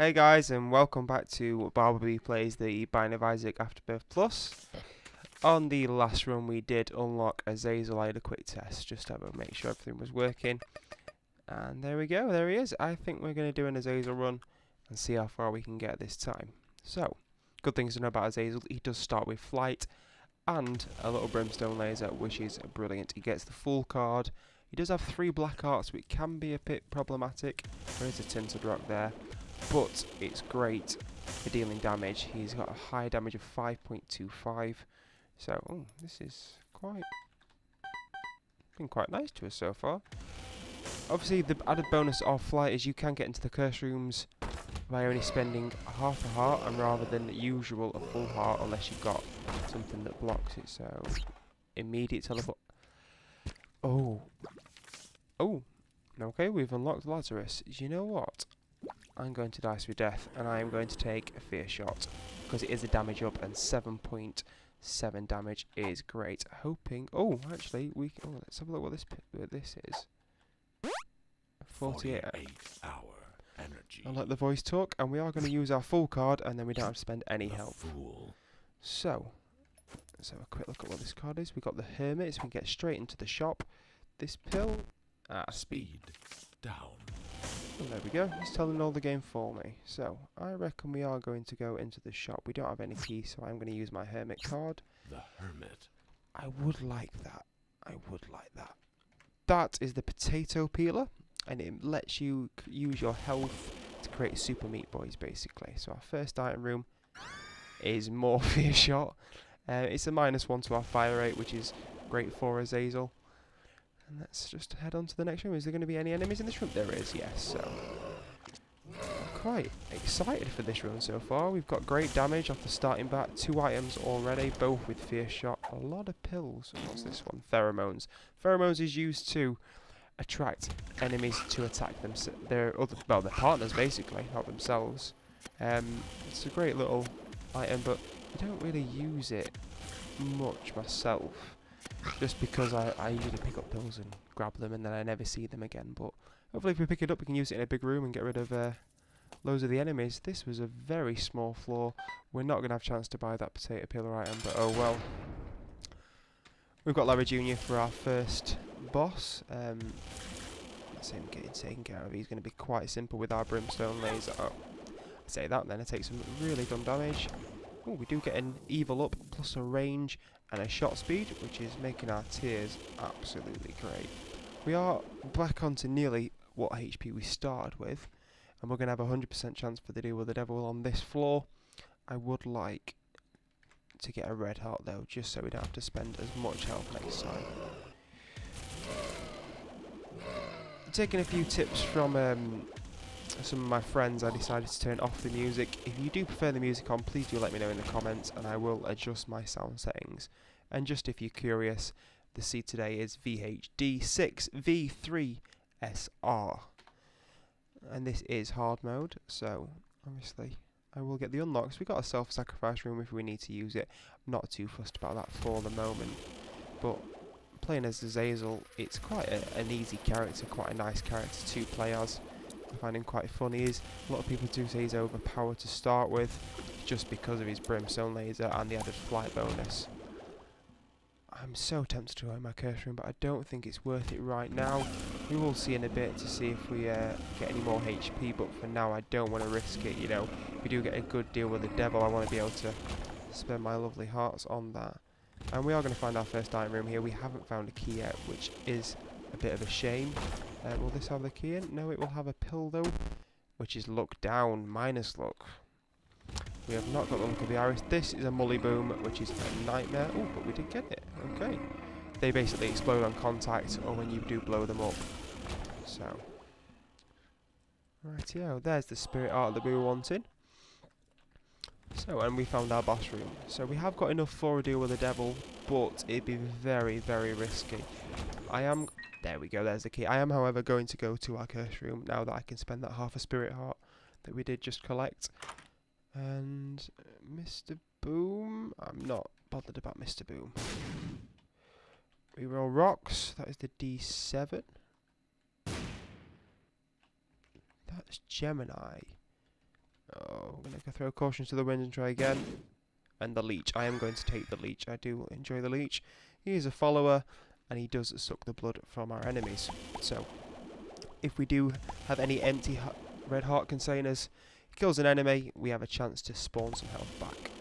Hey guys, and welcome back to Barberbee Plays the Binding of Isaac Afterbirth Plus. On the last run we did unlock Azazel. I had a quick test just to make sure everything was working. And there we go, there he is. I think we're going to do an Azazel run and see how far we can get this time. So, good things to know about Azazel. He does start with flight and a little brimstone laser, which is brilliant. He gets the full card. He does have 3 black hearts, which can be a bit problematic. There is a tinted rock there. But it's great for dealing damage. He's got a high damage of 5.25. So, this is been quite nice to us so far. Obviously, the added bonus of flight is you can get into the curse rooms by only spending half a heart, and rather than usual a full heart, unless you've got something that blocks it. So, immediate teleport. Okay, we've unlocked Lazarus. You know what? I'm going to dice with death, and I am going to take a fear shot because it is a damage up, and 7.7 damage is great. Hoping, actually, let's have a look what this is. 48 hour energy. I like the voice talk, and we are going to use our full card, and then we don't have to spend any health. So, let's have a quick look at what this card is. We've got the Hermit, so we can get straight into the shop. This pill, speed down. And there we go, it's telling all the game for me. So, I reckon we are going to go into the shop. We don't have any keys, so I'm going to use my Hermit card. The Hermit. I would like that. That is the potato peeler, and it lets you use your health to create super meat boys, basically. So our first item room is more fear shot. It's a -1 to our fire rate, which is great for Azazel. And let's just head on to the next room. Is there going to be any enemies in this room? There is, yes. So, I'm quite excited for this run so far. We've got great damage off the starting bat. 2 items already, both with Fear Shot. A lot of pills. What's this one? Pheromones. Pheromones is used to attract enemies to attack them. Their partners, basically, not themselves. It's a great little item, but I don't really use it much myself. Just because I usually pick up pills and grab them and then I never see them again. But hopefully if we pick it up we can use it in a big room and get rid of loads of the enemies. This was a very small floor. We're not going to have a chance to buy that potato peeler item, but oh well. We've got Larry Jr. for our first boss. That's him getting taken care of. He's going to be quite simple with our brimstone laser. I say that and then I take some really dumb damage. We do get an evil up plus a range and a shot speed, which is making our tiers absolutely great. We are back onto nearly what HP we started with, and we're going to have a 100% chance for the deal with the devil on this floor. I would like to get a red heart though, just so we don't have to spend as much health next time. Taking a few tips from some of my friends, I decided to turn off the music. If you do prefer the music on, please do let me know in the comments and I will adjust my sound settings. And just if you're curious, the seed today is VHD6V3SR. And this is hard mode, so obviously I will get the unlocks. We've got a self-sacrifice room if we need to use it. I'm not too fussed about that for the moment. But playing as Azazel, it's quite an easy character, quite a nice character to play as. I find him quite funny. A lot of people do say he's overpowered to start with, just because of his brimstone laser and the added flight bonus. I'm so tempted to join my curse room, but I don't think it's worth it right now. We will see in a bit to see if we get any more HP, but for now I don't want to risk it, you know. If we do get a good deal with the devil, I want to be able to spend my lovely hearts on that. And we are going to find our first item room here. We haven't found a key yet, which is a bit of a shame. Will this have the key in? No, it will have a pill though, which is luck down, minus luck. We have not got the look of the iris. This is a mully boom, which is a nightmare. Oh, but we did get it. Okay. They basically explode on contact or when you do blow them up. So, rightio, there's the spirit art that we were wanting. So, and we found our boss room. So we have got enough for a deal with the devil, but it'd be very, very risky. There we go, there's the key. I am, however, going to go to our curse room now that I can spend that half a spirit heart that we did just collect. And Mr. Boom, I'm not bothered about Mr. Boom. We roll rocks, that is the D7. That's Gemini. Oh, I'm going to throw caution to the wind and try again. And the leech. I am going to take the leech. I do enjoy the leech. He is a follower, and he does suck the blood from our enemies. So, if we do have any empty red heart containers, he kills an enemy, we have a chance to spawn some health back.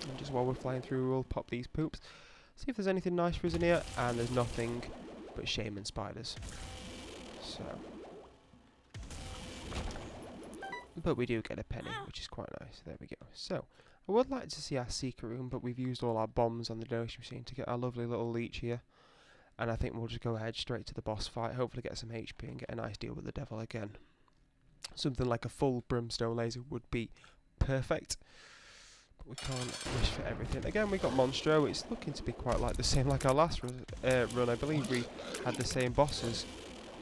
And just while we're flying through, we'll pop these poops. See if there's anything nice for us in here, and there's nothing but shaman spiders. So, but we do get a penny, which is quite nice. There we go. So, I would like to see our secret room, but we've used all our bombs on the donation machine to get our lovely little leech here. And I think we'll just go ahead straight to the boss fight, hopefully get some HP and get a nice deal with the devil again. Something like a full brimstone laser would be perfect. But we can't wish for everything. Again, we got Monstro. It's looking to be quite like the same like our last run. I believe we had the same bosses.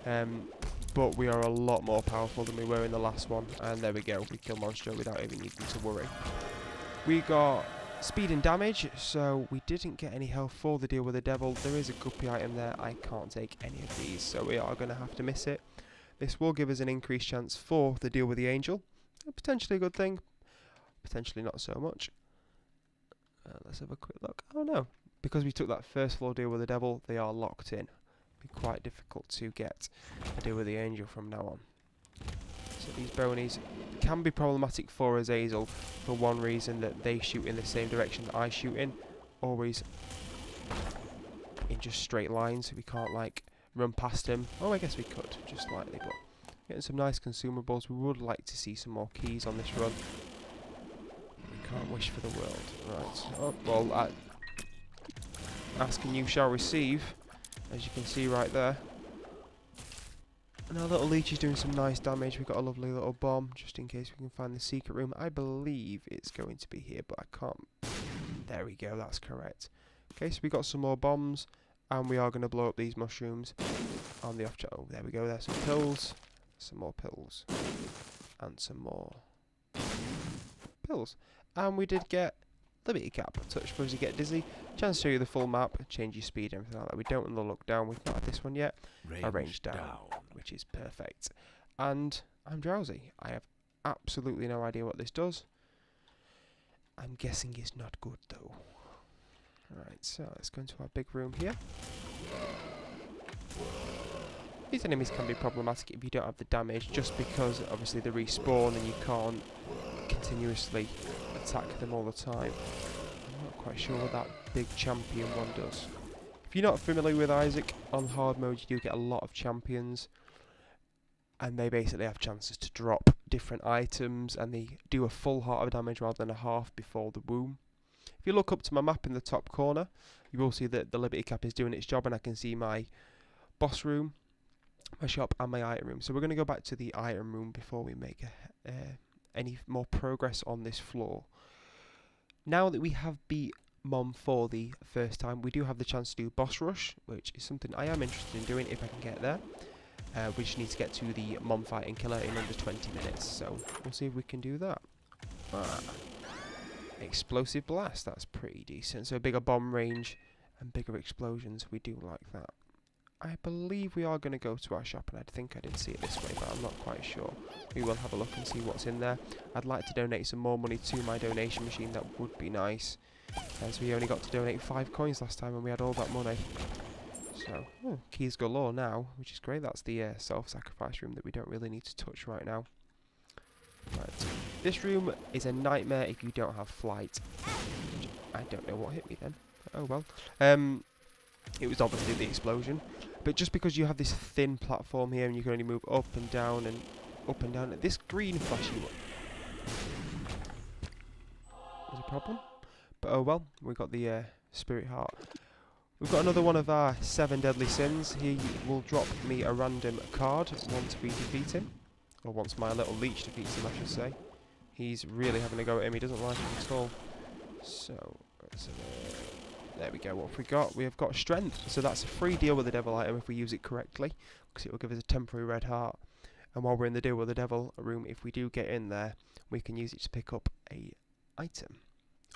But we are a lot more powerful than we were in the last one. And there we go. We kill Monstro without even needing to worry. We got speed and damage, so we didn't get any health for the deal with the devil. There is a guppy item there. I can't take any of these, so we are going to have to miss it. This will give us an increased chance for the deal with the angel. Potentially a good thing, potentially not so much. Let's have a quick look. Oh no, because we took that first floor deal with the devil, they are locked in. It'll be quite difficult to get a deal with the angel from now on. So these bronies can be problematic for Azazel for one reason, that they shoot in the same direction that I shoot in, always in just straight lines. We can't like run past him. Oh, I guess we could just slightly, but getting some nice consumables. We would like to see some more keys on this run. We can't wish for the world. Right. Oh, well, ask and you shall receive, as you can see right there. And our little leech is doing some nice damage. We've got a lovely little bomb, just in case we can find the secret room. I believe it's going to be here, but I can't. There we go, that's correct. Okay, so we got some more bombs, and we are going to blow up these mushrooms on the off chance. Oh, there we go, there's some pills, some more pills, and some more pills. And we did get Liberty Cap. Touch suppose you get dizzy. Chance to show you the full map, change your speed, everything like that. We don't want to look down. We've not had this one yet. Range down, which is perfect. And I'm drowsy. I have absolutely no idea what this does. I'm guessing it's not good though. Right, so let's go into our big room here. These enemies can be problematic if you don't have the damage, just because obviously they respawn and you can't continuously attack them all the time. I'm not quite sure what that big champion one does. If you're not familiar with Isaac, on hard mode you do get a lot of champions, and they basically have chances to drop different items, and they do a full heart of damage rather than a half before the womb. If you look up to my map in the top corner, you will see that the Liberty Cap is doing its job, and I can see my boss room, my shop, and my item room. So we're going to go back to the item room before we make any more progress on this floor. Now that we have beat Mom for the first time, we do have the chance to do boss rush, which is something I am interested in doing if I can get there. We just need to get to the Mom fight and kill her in under 20 minutes, so we'll see if we can do that. Explosive blast, that's pretty decent. So bigger bomb range and bigger explosions, we do like that. I believe we are going to go to our shop, and I think I did see it this way, but I'm not quite sure. We will have a look and see what's in there. I'd like to donate some more money to my donation machine, that would be nice, as we only got to donate 5 coins last time and we had all that money. So, keys galore now, which is great. That's the self-sacrifice room that we don't really need to touch right now. Right. This room is a nightmare if you don't have flight. I don't know what hit me then. Oh well. It was obviously the explosion. But just because you have this thin platform here and you can only move up and down and up and down, this green flashy one was a problem. But oh well, we got the spirit heart. We've got another one of our 7 deadly sins. He will drop me a random card once we defeat him. Or once my little leech defeats him, I should say. He's really having a go at him. He doesn't like him at all. So, there we go. What have we got? We have got strength. So that's a free deal with the devil item if we use it correctly, because it will give us a temporary red heart. And while we're in the deal with the devil room, if we do get in there, we can use it to pick up a item.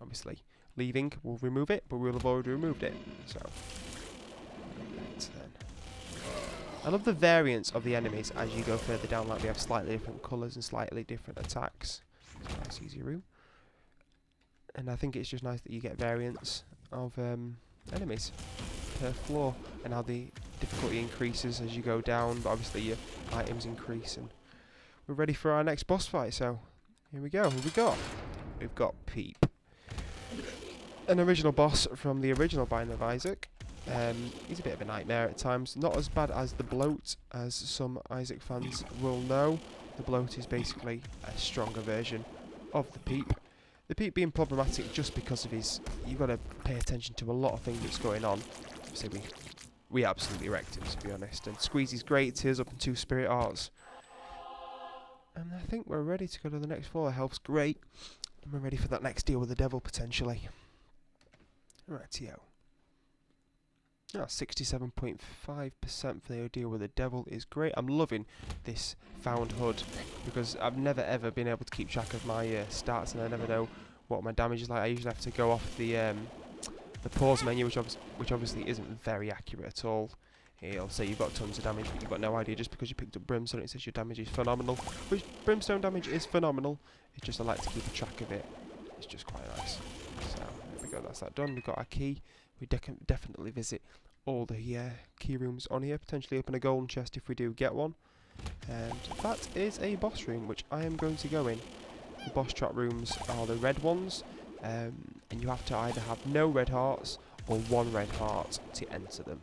Obviously, leaving will remove it, but we'll have already removed it. So, right then. I love the variance of the enemies as you go further down. Like we have slightly different colours and slightly different attacks. It's a nice easy room. And I think it's just nice that you get variance of enemies per floor, and how the difficulty increases as you go down, but obviously your items increase. And we're ready for our next boss fight, so here we go. Who we got? We've got Peep, an original boss from the original Binding of Isaac. He's a bit of a nightmare at times, not as bad as the Bloat, as some Isaac fans will know. The Bloat is basically a stronger version of the Peep. The Peep being problematic just because of his... You've got to pay attention to a lot of things that's going on. So we absolutely wrecked him, to be honest. And Squeezy's great, Tears Up and 2 Spirit Hearts. And I think we're ready to go to the next floor. Health's great. And we're ready for that next deal with the devil, potentially. Rightio. 67.5% for the deal with the devil is great. I'm loving this found HUD because I've never ever been able to keep track of my stats, and I never know what my damage is like. I usually have to go off the pause menu, which obviously isn't very accurate at all. It'll say you've got tons of damage, but you've got no idea just because you picked up Brimstone. It says your damage is phenomenal, which Brimstone damage is phenomenal. It's just I like to keep a track of it. It's just quite nice. So there we go. That's that done. We've got our key. We definitely visit all the key rooms on here, potentially open a golden chest if we do get one. And that is a boss room, which I am going to go in. The boss trap rooms are the red ones, and you have to either have no red hearts or 1 red heart to enter them.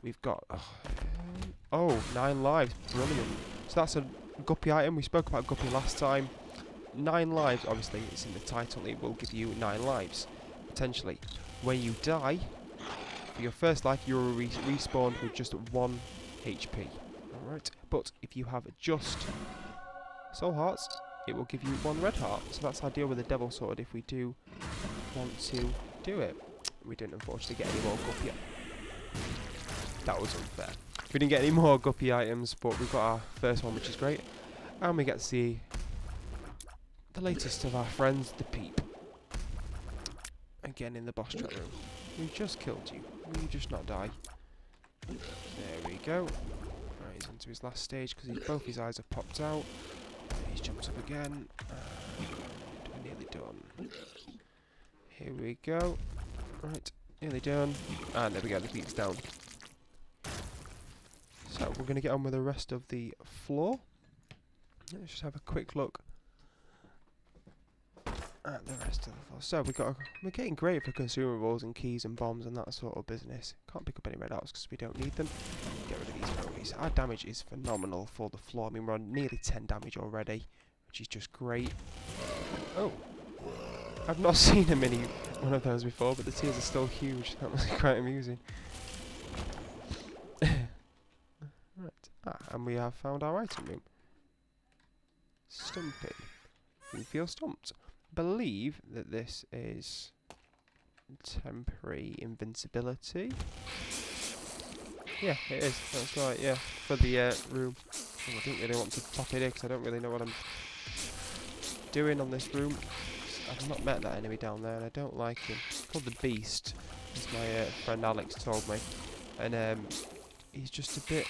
We've got 9 lives, brilliant. So that's a guppy item. We spoke about guppy last time. 9 lives, obviously it's in the title, it will give you 9 lives potentially. When you die, for your first life, you're respawned with just 1 HP. Alright, but if you have just soul hearts, it will give you 1 red heart. So that's our deal with the devil sword if we do want to do it. We didn't unfortunately get any more guppy. That was unfair. We didn't get any more guppy items, but we've got our first one, which is great. And we get to see the latest of our friends, the Peep. Again in the boss trap room. We just killed you. Will you just not die? There we go. Right, he's onto his last stage because both his eyes have popped out. He's jumped up again. And we're nearly done. Here we go. Right, nearly done. And there we go, the Peep's down. So we're going to get on with the rest of the floor. Let's just have a quick look at the rest of the floor. So we're getting great for consumables and keys and bombs and that sort of business. Can't pick up any red hearts because we don't need them. Get rid of these bogeys. Our damage is phenomenal for the floor. I mean, we're on nearly 10 damage already, which is just great. Oh, I've not seen a mini one of those before, but the tears are still huge. That was quite amusing. Right, and we have found our item room. Stumpy. You feel stumped. Believe that this is temporary invincibility. Yeah, it is. That's right. Yeah, for the room. Oh, I didn't really want to pop it in because I don't really know what I'm doing on this room. I've not met that enemy down there, and I don't like him. It's called the Beast, as my friend Alex told me, and he's just a bit.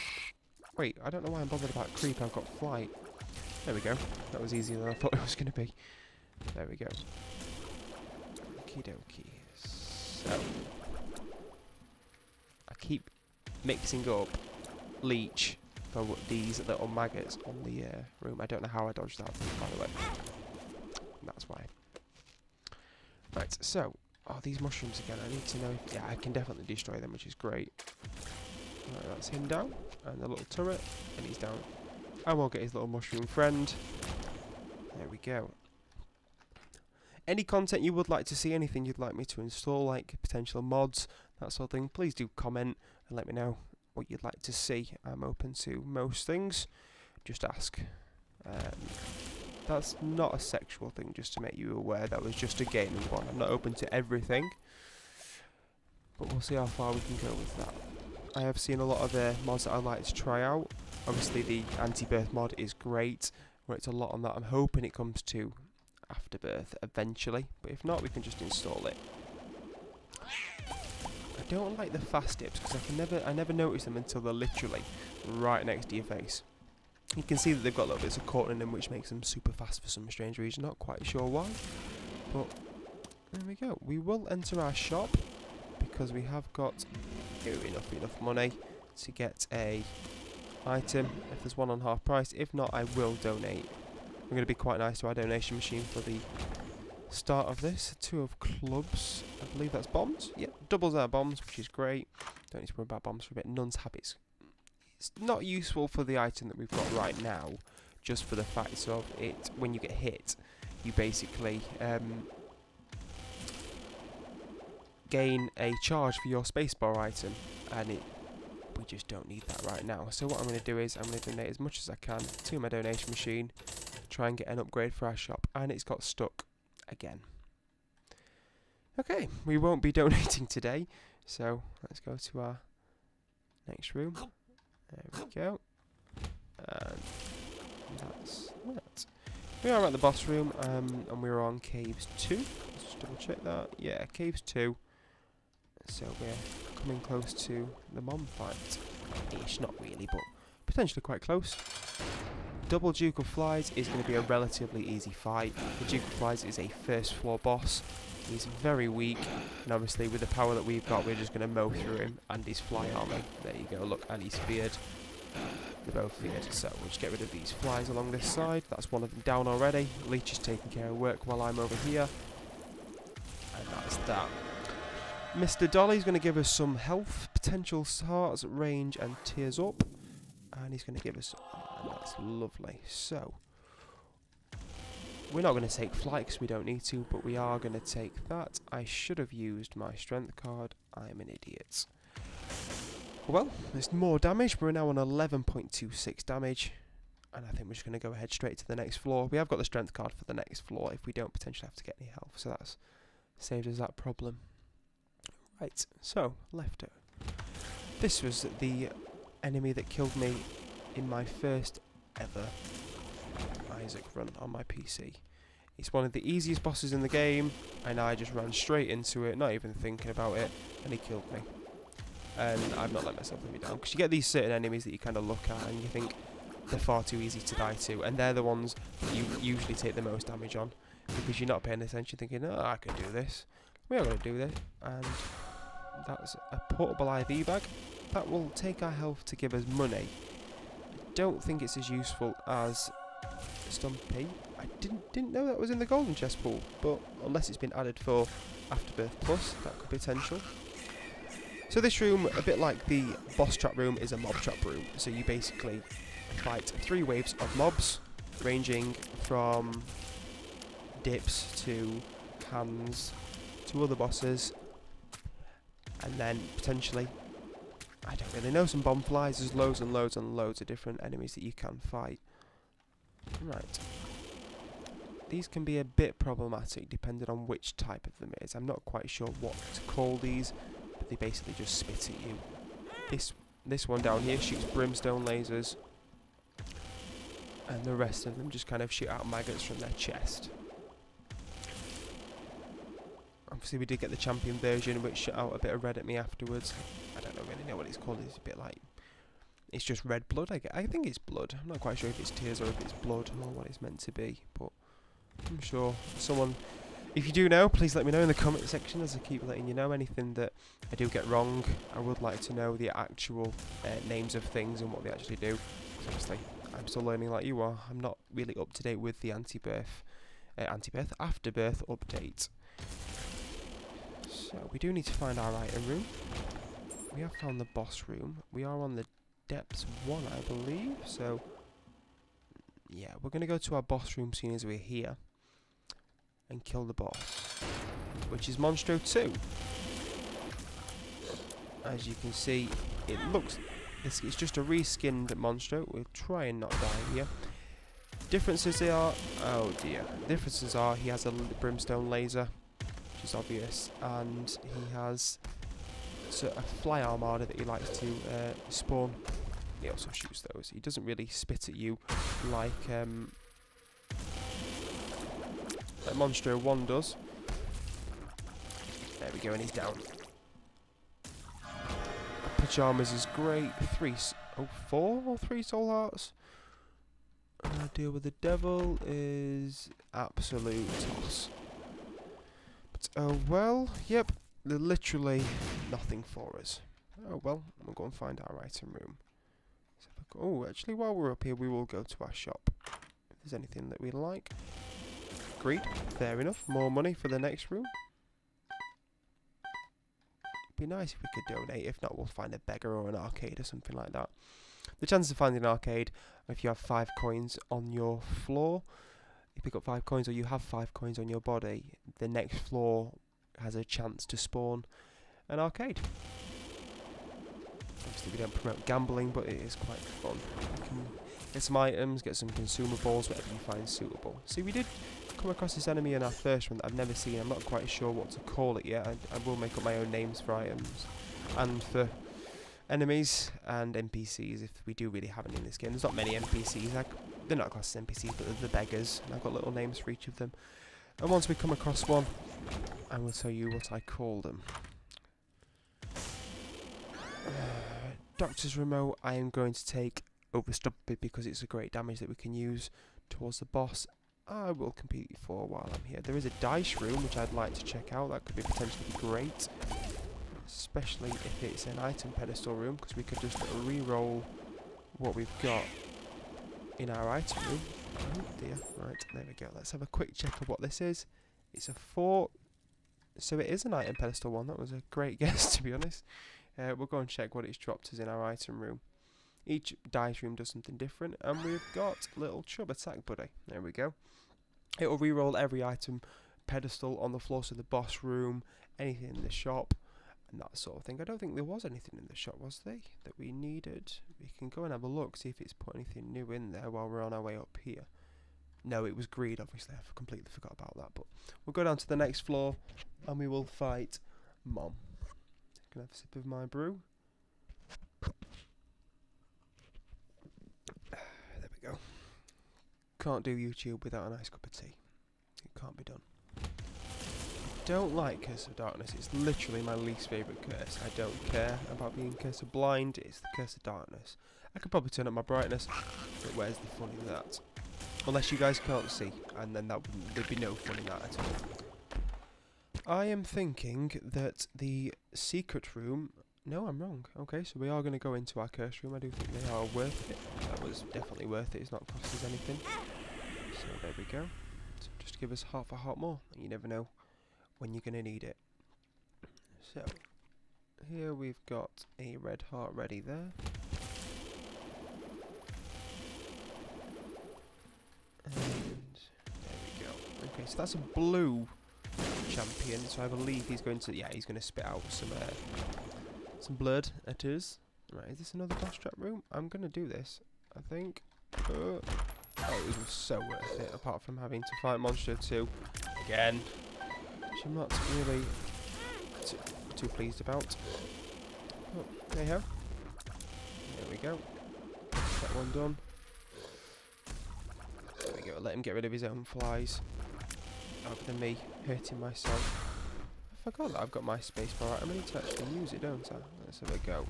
Wait, I don't know why I'm bothered about creep. I've got flight. There we go. That was easier than I thought it was going to be. There we go. Okie dokie. So, I keep mixing up leech for these little maggots on the room. I don't know how I dodged that, by the way. That's why. Right, so, these mushrooms again. I need to know. Yeah, I can definitely destroy them, which is great. Right, that's him down. And the little turret. And he's down. And we'll get his little mushroom friend. There we go. Any content you would like to see, anything you'd like me to install, like potential mods, that sort of thing, please do comment and let me know what you'd like to see. I'm open to most things. Just ask. That's not a sexual thing, just to make you aware. That was just a gaming one. I'm not open to everything. But we'll see how far we can go with that. I have seen a lot of mods that I'd like to try out. Obviously the anti-birth mod is great. Worked a lot on that. I'm hoping it comes to Afterbirth eventually, but if not, we can just install it. I don't like the fast dips because I never notice them until they're literally right next to your face. You can see that they've got little bits of caution in them, which makes them super fast for some strange reason. Not quite sure why, but there we go. We will enter our shop because we have got enough money to get a item if there's one on half price. If not, I will donate. I'm going to be quite nice to our donation machine for the start of this. 2 of clubs. I believe that's bombs. Yep, doubles our bombs, which is great. Don't need to worry about bombs for a bit. Nun's habits. It's not useful for the item that we've got right now, just for the fact of it, when you get hit, you basically gain a charge for your spacebar item, and we just don't need that right now. So what I'm going to do is I'm going to donate as much as I can to my donation machine, try and get an upgrade for our shop, and it's got stuck again. Okay, we won't be donating today, so let's go to our next room. There we go. And that's that. We are at the boss room, and we're on Caves 2. Let's just double check that. Yeah, Caves 2. So we're coming close to the mom fight. Ish, not really, but potentially quite close. Double Duke of Flies is going to be a relatively easy fight. The Duke of Flies is a first floor boss. He's very weak, and obviously with the power that we've got, we're just going to mow through him and his fly armor. There you go, look, and he's feared. They're both feared, so we'll just get rid of these flies along this side. That's one of them down already. Leech is taking care of work while I'm over here. And that's that. Mr. Dolly's going to give us some health, potential hearts, range, and tears up. And he's going to give us... and that's lovely. So... we're not going to take flight because we don't need to, but we are going to take that. I should have used my strength card. I'm an idiot. Well, there's more damage. We're now on 11.26 damage. And I think we're just going to go ahead straight to the next floor. We have got the strength card for the next floor if we don't potentially have to get any health. So that's saved us that problem. Right, so, left over. This was the enemy that killed me in my first ever Isaac run on my PC. It's one of the easiest bosses in the game, and I just ran straight into it, not even thinking about it, and he killed me. And I've not let myself let me down, because you get these certain enemies that you kind of look at and you think they're far too easy to die to, and they're the ones that you usually take the most damage on, because you're not paying attention, thinking, oh, I can do this. We are going to do this, and that's a portable IV bag. That will take our health to give us money. I don't think it's as useful as Stumpy. I didn't know that was in the golden chest pool, but unless it's been added for Afterbirth Plus, that could be potential. So this room, a bit like the boss trap room, is a mob trap room. So you basically fight 3 waves of mobs, ranging from dips to hands to other bosses, and then potentially, I don't really know, some bomb flies. There's loads and loads and loads of different enemies that you can fight. Right. These can be a bit problematic depending on which type of them it is. I'm not quite sure what to call these, but they basically just spit at you. This one down here shoots brimstone lasers, and the rest of them just kind of shoot out maggots from their chest. Obviously we did get the champion version, which shot out a bit of red at me afterwards. I don't really know what it's called. It's a bit like... it's just red blood. I think it's blood. I'm not quite sure if it's tears or if it's blood or what it's meant to be, but I'm sure someone... if you do know, please let me know in the comment section, as I keep letting you know anything that I do get wrong. I would like to know the actual names of things and what they actually do. Because obviously, I'm still learning like you are. I'm not really up to date with the Afterbirth update. So, we do need to find our item room. We have found the boss room. We are on the depths 1, I believe. So, yeah, we're going to go to our boss room soon as we're here and kill the boss, which is Monstro 2. As you can see, it looks... it's just a reskinned Monstro. We'll try and not die here. Differences are... oh dear. Differences are he has a brimstone laser, which is obvious, and he has a fly armada that he likes to spawn. He also shoots those. He doesn't really spit at you like Monstro 1 does. There we go, and he's down. Pyjamas is great. 4 or 3 soul hearts. Deal with the devil is absolute toss. But oh well, yep, they're literally nothing for us. Oh well, we'll go and find our item room. Oh, actually, while we're up here, we will go to our shop. If there's anything that we like. Agreed. Fair enough. More money for the next room. Be nice if we could donate. If not, we'll find a beggar or an arcade or something like that. The chances of finding an arcade, if you have 5 coins on your floor, you pick up 5 coins or you have 5 coins on your body, the next floor has a chance to spawn an arcade. Obviously we don't promote gambling, but it is quite fun. You can get some items, get some consumables, whatever you find suitable. See, we did come across this enemy in our first one that I've never seen. I'm not quite sure what to call it yet. I will make up my own names for items and for enemies and NPCs if we do really have any in this game. There's not many NPCs. They're not classed as NPCs, but they're the beggars. And I've got little names for each of them. And once we come across one, I will tell you what I call them. Doctor's Remote I am going to take over Stumpy because it's a great damage that we can use towards the boss. I will compete for while I'm here. There is a dice room which I'd like to check out. That could be potentially great, especially if it's an item pedestal room, because we could just re-roll what we've got in our item room. Oh dear, right, there we go. Let's have a quick check of what this is. It's a 4, so it is an item pedestal one. That was a great guess, to be honest. We'll go and check what it's dropped us in our item room. Each dice room does something different, and we've got little Chub Attack Buddy. There we go. It will re-roll every item pedestal on the floor, so the boss room, anything in the shop, and that sort of thing. I don't think there was anything in the shop, was there, that we needed? We can go and have a look, see if it's put anything new in there while we're on our way up here. No, it was greed, obviously. I completely forgot about that, but we'll go down to the next floor, and we will fight Mom. Gonna have a sip of my brew. There we go. Can't do YouTube without a nice cup of tea. It can't be done. Don't like Curse of Darkness. It's literally my least favourite curse. I don't care about being Curse of Blind. It's the Curse of Darkness. I could probably turn up my brightness, but where's the fun in that? Unless you guys can't see, and then there'd be no fun in that at all. I am thinking that the secret room... No, I'm wrong. Okay, so we are going to go into our curse room. I do think they are worth it. That was definitely worth it. It's not cost us anything. So there we go. So just give us half a heart more. You never know when you're going to need it. So, here we've got a red heart ready there. And there we go. Okay, so that's a blue champion, so I believe he's going to, he's going to spit out some blood at us. Right, is this another boss trap room? I'm going to do this, I think. Oh, it was so worth it, apart from having to fight Monster 2 again, which I'm not really too pleased about. Oh, there you go. There we go. That one done. There we go, let him get rid of his own flies. Other than me hurting myself. I forgot that I've got my spacebar. I need to actually use it, don't I? Let's have a go.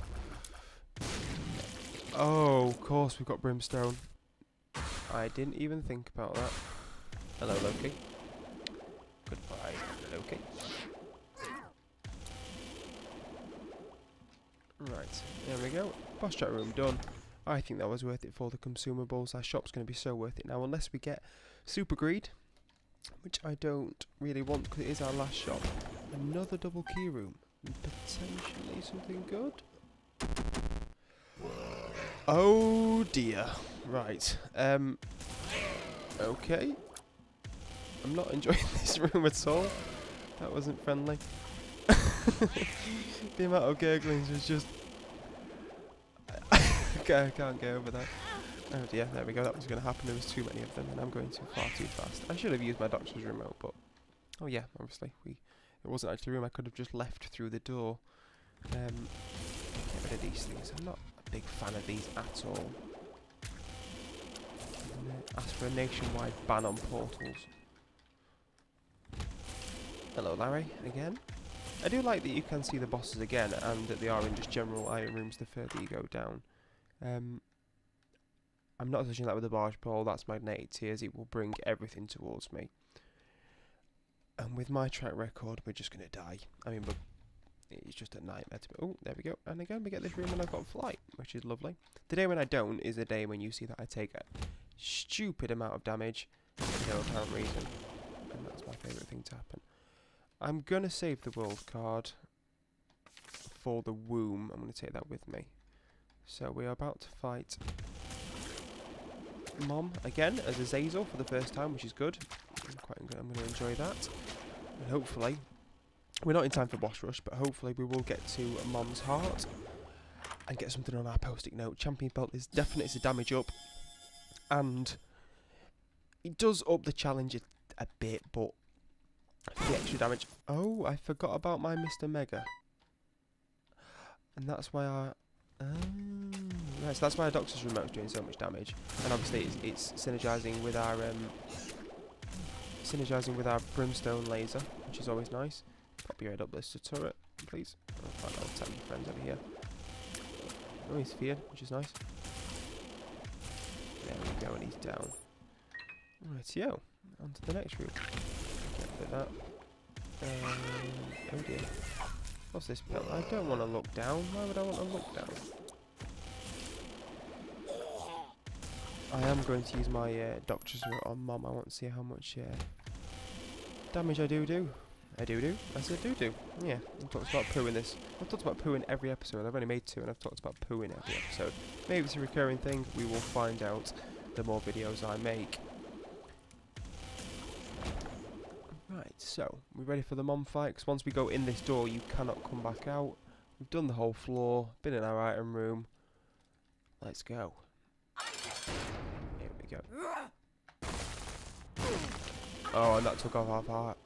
Oh, of course we've got Brimstone. I didn't even think about that. Hello, Loki. Goodbye, Loki. Right, there we go. Boss chat room done. I think that was worth it for the consumables. Our shop's going to be so worth it now, unless we get Super Greed, which I don't really want because it is our last shop. Another double key room. Potentially something good. Oh dear. Right. Okay. I'm not enjoying this room at all. That wasn't friendly. The amount of gurglings was just... Okay, I can't get over that. Oh dear, there we go, that was going to happen. There was too many of them and I'm going too far too fast. I should have used my doctor's remote, but... Oh yeah, obviously, it wasn't actually a room. I could have just left through the door. Get rid of these things. I'm not a big fan of these at all. Ask for a nationwide ban on portals. Hello, Larry, again. I do like that you can see the bosses again, and that they are in just general item rooms the further you go down. I'm not touching that with the barge pole, that's magnetic tears, it will bring everything towards me. And with my track record, we're just going to die. I mean, but it's just a nightmare to be. Oh, there we go. And again, we get this room and I've got flight, which is lovely. The day when I don't is the day when you see that I take a stupid amount of damage for no apparent reason. And that's my favourite thing to happen. I'm going to save the world card for the womb. I'm going to take that with me. So we are about to fight Mom again as Azazel for the first time, which is good. I'm going to enjoy that. And hopefully, we're not in time for boss rush, but hopefully we will get to Mom's heart and get something on our post-it note. Champion belt is definitely it's a damage up, and it does up the challenge a bit, but for the extra damage. Oh, I forgot about my Mr. Mega, and that's why right, so that's why our Doctor's remote's doing so much damage, and obviously it's synergizing with our brimstone laser, which is always nice. Pop your head up this to turret, please. I'll find out attack your friends over here. Oh, he's feared, which is nice. There we go, and he's down. Rightio, on to the next room. Get rid of that. Oh dear. What's this pill? I don't want to look down. Why would I want to look down? I am going to use my Doctor's route on Mom. I want to see how much damage I do. I do. I said do. Yeah, I've talked about poo in this. I've talked about poo in every episode. I've only made 2 and I've talked about poo in every episode. Maybe it's a recurring thing. We will find out the more videos I make. Right, so we're ready for the Mom fight, because once we go in this door you cannot come back out. We've done the whole floor, been in our item room. Let's go. Here we go. Oh, and that took off half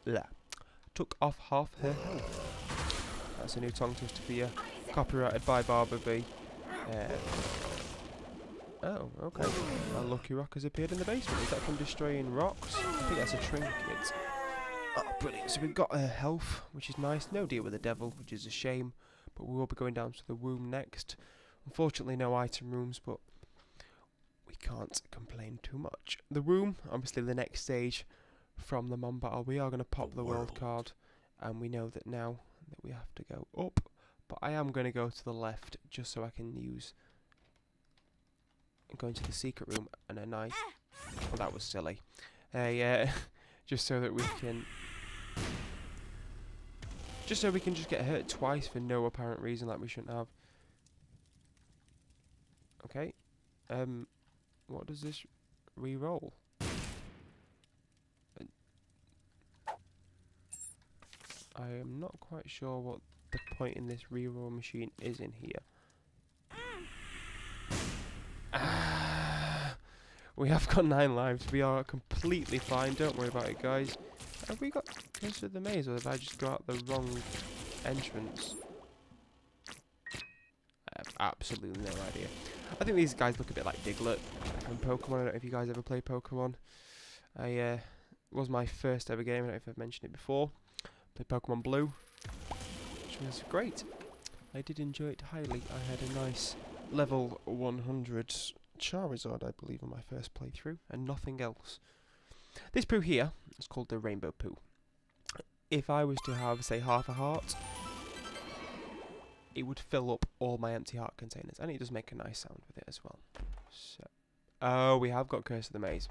her health. That's a new tongue twister for you. Copyrighted by Barberbee. Oh, okay. A lucky rock has appeared in the basement. Is that from destroying rocks? I think that's a trinket. Oh, brilliant. So we've got health, which is nice. No deal with the devil, which is a shame. But we will be going down to the womb next. Unfortunately, no item rooms, but we can't complain too much. The womb, obviously the next stage from the Mom battle. We are going to pop the world card, and we know that now that we have to go up. But I am going to go to the left just so I can use going to the secret room and a nice. Well, that was silly. Just so that we can. Just so we can just get hurt twice for no apparent reason, like we shouldn't have. Okay. What does this re-roll? I am not quite sure what the point in this re-roll machine is in here. We have got 9 lives. We are completely fine. Don't worry about it, guys. Have we got Curse of the Maze, or have I just got out the wrong entrance? I have absolutely no idea. I think these guys look a bit like Diglett from Pokemon. I don't know if you guys ever play Pokemon. It was my first ever game. I don't know if I've mentioned it before. Played Pokemon Blue, which was great. I did enjoy it highly. I had a nice level 100 Charizard, I believe, on my first playthrough, and nothing else. This poo here is called the Rainbow Poo. If I was to have, say, half a heart, it would fill up all my empty heart containers, and it does make a nice sound with it as well. So, oh, we have got Curse of the Maze.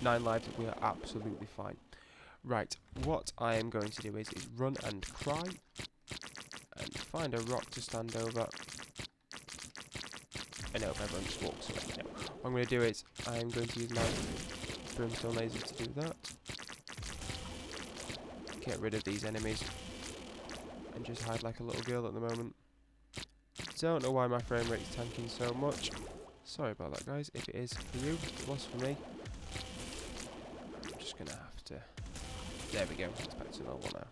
9 lives, we are absolutely fine. Right, what I am going to do is run and cry, and find a rock to stand over. I know if everyone just walks away. No. What I'm going to do is I am going to use my brimstone laser to do that. Get rid of these enemies and just hide like a little girl at the moment. Don't know why my frame rate is tanking so much. Sorry about that, guys. If it is for you, it was for me. I'm just going to have to. There we go. It's back to normal now.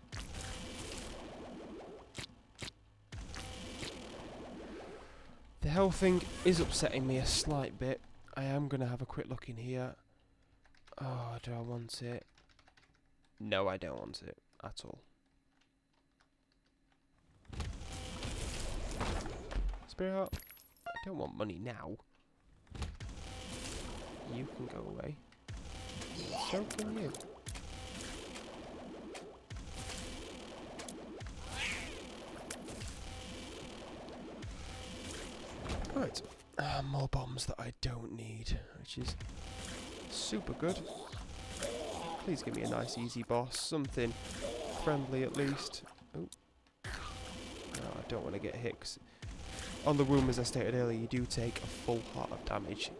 The health thing is upsetting me a slight bit. I am going to have a quick look in here. Oh, do I want it? No, I don't want it at all. Spirit Heart, I don't want money now. You can go away. So can you. Right. More bombs that I don't need, which is super good. Please give me a nice easy boss. Something friendly at least. Oh. No, I don't want to get hit. 'Cause on the room, as I stated earlier, you do take a full heart of damage.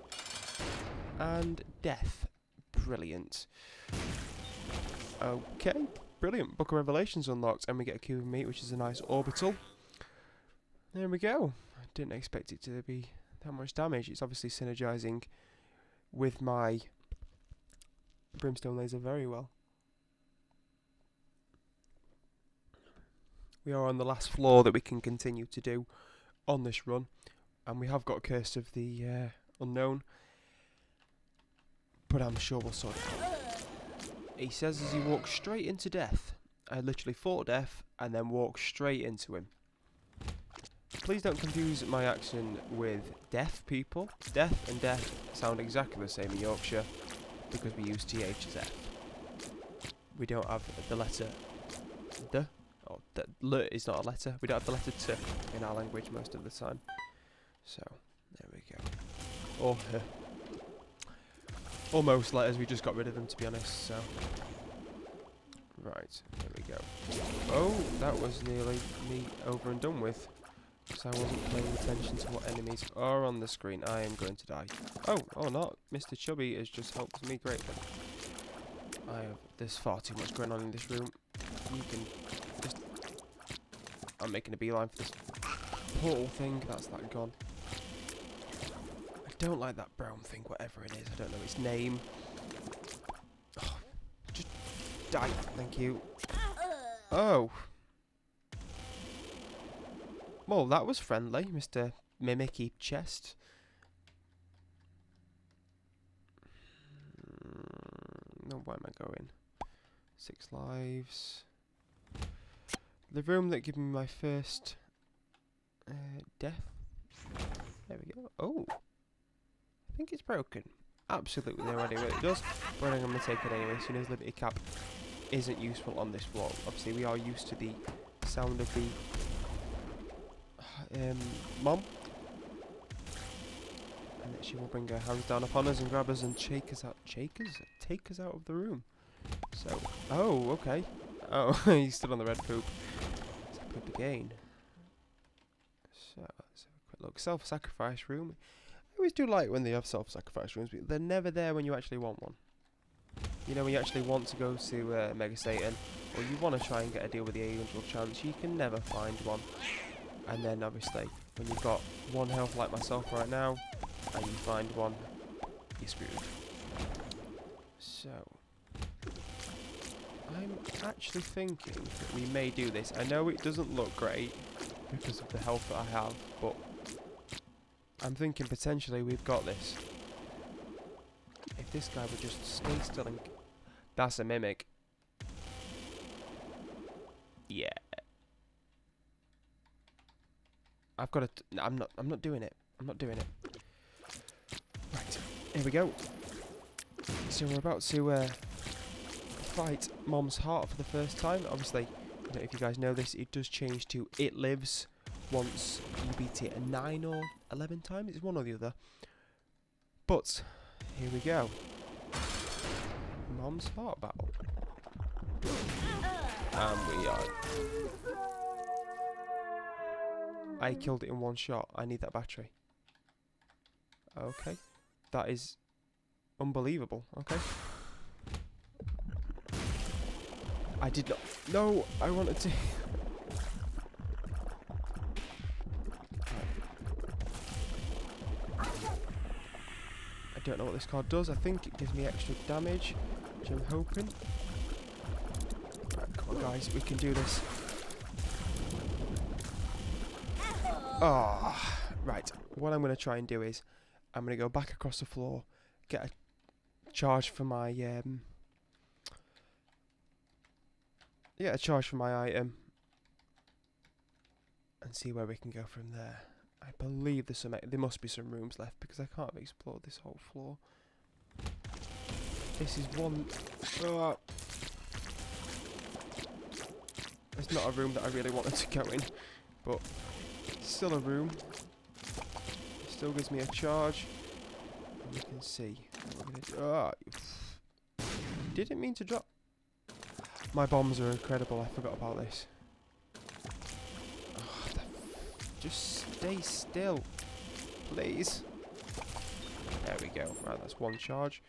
And death. Brilliant. Okay, brilliant. Book of Revelations unlocked, and we get a cube of meat, which is a nice orbital. There we go. I didn't expect it to be that much damage. It's obviously synergizing with my brimstone laser very well. We are on the last floor that we can continue to do on this run, and we have got Curse of the Unknown, but I'm sure we'll sort it out. He says as he walks straight into death. I literally fought death and then walked straight into him. Please don't confuse my accent with deaf people. Death and death sound exactly the same in Yorkshire because we use TH as F. We don't have the letter D. Or L is not a letter. We don't have the letter T in our language most of the time. So, there we go. Or H. Almost letters, we just got rid of them to be honest, so. Right, there we go. Oh, that was nearly me over and done with. Because I wasn't paying attention to what enemies are on the screen. I am going to die. Oh, or not. Mr. Chubby has just helped me greatly. There's far too much going on in this room. You can just... I'm making a beeline for this portal thing. That's that gone. I don't like that brown thing, whatever it is. I don't know its name. Oh, just die. Thank you. Oh. Well, that was friendly, Mr. Mimicky Chest. No, where am I going? 6 lives. The room that gave me my first death. There we go. Oh. I think it's broken. Absolutely no idea what it does, but I'm going to take it anyway, as soon as Liberty Cap isn't useful on this floor. Obviously, we are used to the sound of the mom. And that she will bring her hands down upon us and grab us and take us out. Take us out of the room. So, oh, okay. Oh, he stood on the red poop. Let's poop again. So, let's have a quick look. Self-sacrifice room. I always do like when they have self-sacrifice rooms, but they're never there when you actually want one. You know, when you actually want to go to Mega Satan, or you want to try and get a deal with the Angel Chance, you can never find one. And then, obviously, when you've got 1 health like myself right now, and you find one, you're screwed. So, I'm actually thinking that we may do this. I know it doesn't look great because of the health that I have, but I'm thinking potentially we've got this. If this guy would just stay still and... That's a mimic. Yeah. I've got to... I'm not doing it. I'm not doing it. Right. Here we go. So we're about to fight Mom's heart for the first time. Obviously, I don't know if you guys know this, it does change to It Lives once you beat it 9 or 11 times. It's one or the other. But, here we go. Mom's heart battle. And we are... I killed it in 1 shot. I need that battery. Okay. That is unbelievable. Okay. I did not... No! I wanted to... I don't know what this card does. I think it gives me extra damage, which I'm hoping. Right, come on guys, we can do this. Ah, right. What I'm going to try and do is, I'm going to go back across the floor, get a charge for my get a charge for my item and see where we can go from there. I believe there must be some rooms left because I can't have explored this whole floor. This is one. Oh, it's not a room that I really wanted to go in, but it's still a room. It still gives me a charge. And we can see. What we're gonna do. Oh, didn't mean to drop. My bombs are incredible. I forgot about this. Oh, just stay still, please. There we go. Right, that's one charge.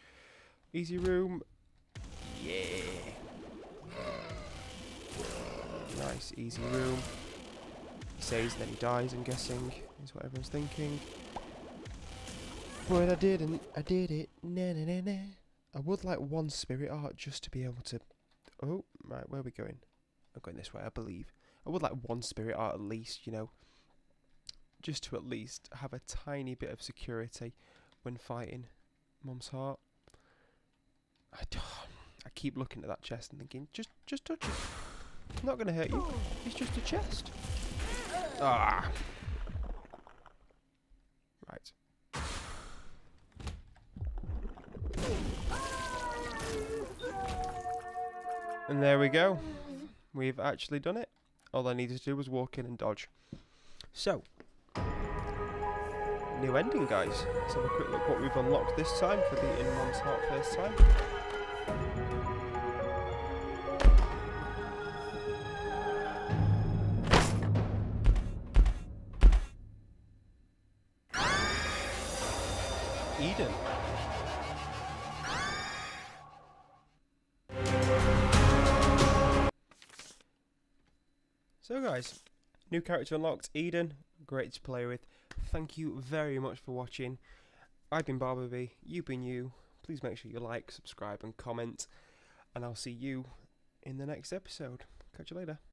Easy room. Yeah. Nice, easy room. He saves, then he dies, I'm guessing. Is what everyone's thinking. But I didn't. I did it. Na na na na. I would like one spirit art just to be able to... Oh, right, where are we going? I'm going this way, I believe. I would like one spirit art at least, you know. Just to at least have a tiny bit of security when fighting Mom's Heart. I keep looking at that chest and thinking, just touch it. It's not going to hurt you. It's just a chest. Ah. Right. And there we go. We've actually done it. All I needed to do was walk in and dodge. So, new ending, guys. Let's have a quick look what we've unlocked this time for the In Mom's Heart first time. Eden. So guys, new character unlocked, Eden. Great to play with. Thank you very much for watching. I've been Barberbee, you've been you. Please make sure you like, subscribe and comment. And I'll see you in the next episode. Catch you later.